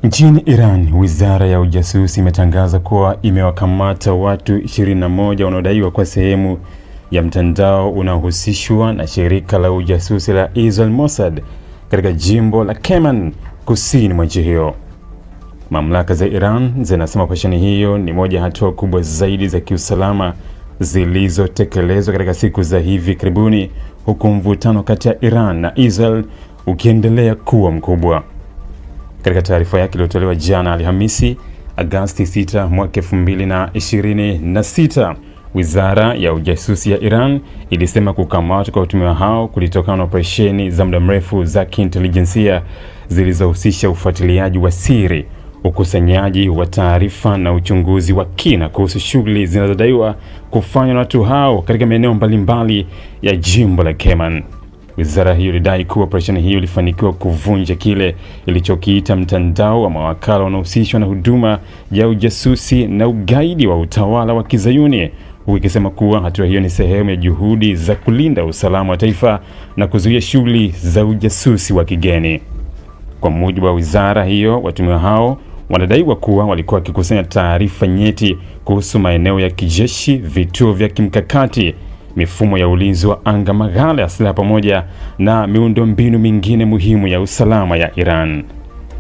Nchini Iran, wizara ya ujasusi imetangaza kuwa imewakamata watu 21 wanaodaiwa kwa sehemu ya mtandao unaohusishwa na shirika la ujasusi la Israel Mossad katika jimbo la Kerman, kusini mwa nchi hiyo. Mamlaka za Iran zinasema operesheni hiyo ni moja hatua kubwa zaidi za kiusalama zilizotekelezwa katika siku za hivi karibuni, huku mvutano kati ya Iran na Israel ukiendelea kuwa mkubwa. Katika taarifa yake iliyotolewa jana Alhamisi, Agosti 6 mwaka 2026, wizara ya ujasusi ya Iran ilisema kukamatwa kwa watuhumiwa hao kulitokana na operesheni za muda mrefu za kiintelijensia zilizohusisha ufuatiliaji wa siri, ukusanyaji wa taarifa na uchunguzi wa kina kuhusu shughuli zinazodaiwa kufanywa na watu hao katika maeneo mbalimbali ya jimbo la Kerman. Wizara hiyo ilidai kuwa operesheni hiyo ilifanikiwa kuvunja kile ilichokiita mtandao wa mawakala wanaohusishwa na huduma ya ujasusi na ugaidi wa utawala wa Kizayuni, huku ikisema kuwa hatua hiyo ni sehemu ya juhudi za kulinda usalama wa taifa na kuzuia shughuli za ujasusi wa kigeni. Kwa mujibu wa wizara hiyo, watuhumiwa hao wanadaiwa kuwa walikuwa wakikusanya taarifa nyeti kuhusu maeneo ya kijeshi, vituo vya kimkakati, mifumo ya ulinzi wa anga, maghala ya silaha pamoja na miundombinu mingine muhimu ya usalama ya Iran.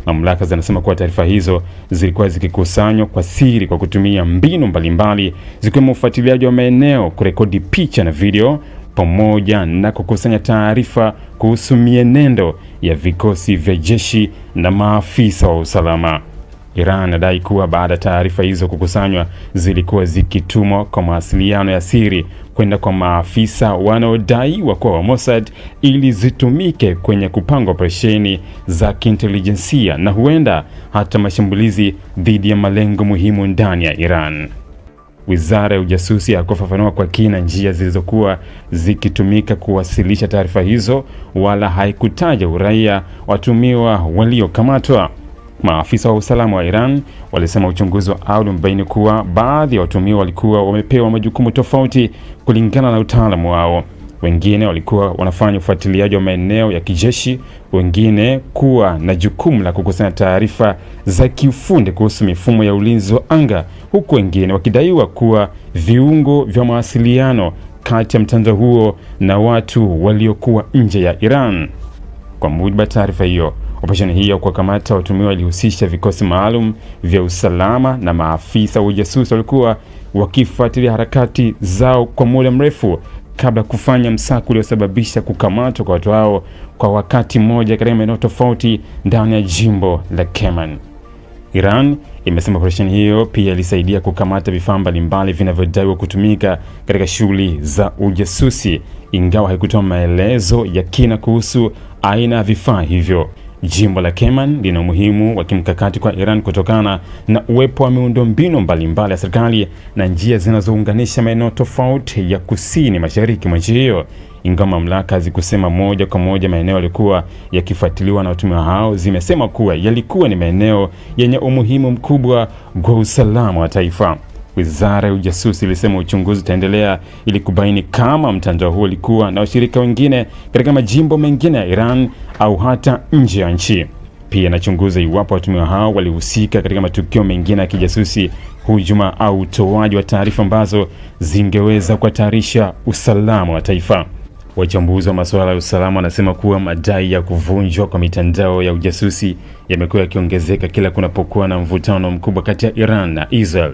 Mamlaka zinasema kuwa taarifa hizo zilikuwa zikikusanywa kwa siri kwa kutumia mbinu mbalimbali, zikiwemo ufuatiliaji wa maeneo, kurekodi picha na video, pamoja na kukusanya taarifa kuhusu mienendo ya vikosi vya jeshi na maafisa wa usalama. Iran inadai kuwa baada ya taarifa hizo kukusanywa, zilikuwa zikitumwa kwa mawasiliano ya siri kwenda kwa maafisa wanaodaiwa kuwa wa Mossad ili zitumike kwenye kupanga operesheni za kiintelijensia na huenda hata mashambulizi dhidi ya malengo muhimu ndani ya Iran. Wizara ya ujasusi haikufafanua kwa kina njia zilizokuwa zikitumika kuwasilisha taarifa hizo, wala haikutaja uraia watumiwa waliokamatwa. Maafisa wa usalama wa Iran walisema uchunguzi wa awali umebaini kuwa baadhi ya watuhumiwa walikuwa wamepewa majukumu tofauti kulingana na utaalamu wao. Wengine walikuwa wanafanya ufuatiliaji wa maeneo ya kijeshi, wengine kuwa na jukumu la kukusanya taarifa za kiufundi kuhusu mifumo ya ulinzi wa anga, huku wengine wakidaiwa kuwa viungo vya mawasiliano kati ya mtandao huo na watu waliokuwa nje ya Iran. Kwa mujibu wa taarifa hiyo, operesheni hiyo ya kuwakamata watuhumiwa ilihusisha vikosi maalum vya usalama na maafisa wa ujasusi walikuwa wakifuatilia harakati zao kwa muda mrefu kabla kufanya msako uliosababisha kukamatwa kwa watu hao kwa wakati mmoja katika maeneo tofauti ndani ya jimbo la Kerman. Iran imesema operesheni hiyo pia ilisaidia kukamata vifaa mbalimbali vinavyodaiwa kutumika katika shughuli za ujasusi, ingawa haikutoa maelezo ya kina kuhusu aina ya vifaa hivyo. Jimbo la Kerman lina umuhimu wa kimkakati kwa Iran kutokana na uwepo wa miundombinu mbalimbali ya serikali na njia zinazounganisha maeneo tofauti ya kusini mashariki mwa nchi hiyo. Ingawa mamlaka hazikusema moja kwa moja maeneo yalikuwa yakifuatiliwa na watuhumiwa hao, zimesema kuwa yalikuwa ni maeneo yenye umuhimu mkubwa kwa usalama wa taifa. Wizara ya ujasusi ilisema uchunguzi utaendelea ili kubaini kama mtandao huo ulikuwa na washirika wengine katika majimbo mengine ya Iran au hata nje ya nchi. Pia inachunguza iwapo watuhumiwa hao walihusika katika matukio mengine ya kijasusi, hujuma au utoaji wa taarifa ambazo zingeweza kuhatarisha usalama wa taifa. Wachambuzi wa masuala ya usalama wanasema kuwa madai ya kuvunjwa kwa mitandao ya ujasusi yamekuwa yakiongezeka kila kunapokuwa na mvutano mkubwa kati ya Iran na Israel.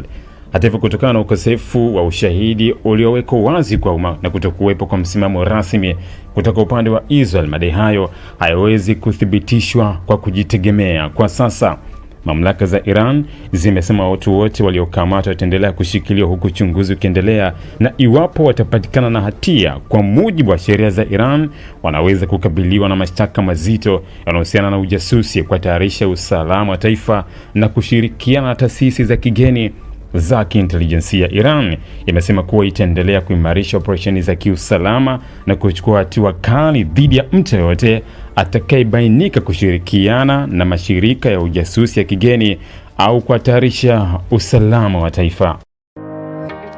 Hata hivyo, kutokana na ukosefu wa ushahidi uliowekwa wazi kwa umma na kutokuwepo kwa msimamo rasmi kutoka upande wa Israel, madai hayo hayawezi kuthibitishwa kwa kujitegemea kwa sasa. Mamlaka za Iran zimesema watu wote waliokamatwa wataendelea kushikiliwa huku uchunguzi ukiendelea, na iwapo watapatikana na hatia kwa mujibu wa sheria za Iran, wanaweza kukabiliwa na mashtaka mazito yanayohusiana na ujasusi, kuhatarisha usalama wa taifa na kushirikiana na taasisi za kigeni za kiintelijensia. Iran imesema kuwa itaendelea kuimarisha operesheni za kiusalama na kuchukua hatua kali dhidi ya mtu yoyote atakayebainika kushirikiana na mashirika ya ujasusi ya kigeni au kuhatarisha usalama wa taifa.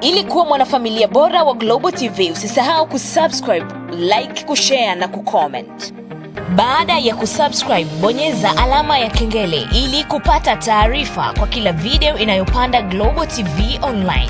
Ili kuwa mwanafamilia bora wa Global TV, usisahau kusubscribe, like, kushare na kucomment. Baada ya kusubscribe, bonyeza alama ya kengele ili kupata taarifa kwa kila video inayopanda Global TV Online.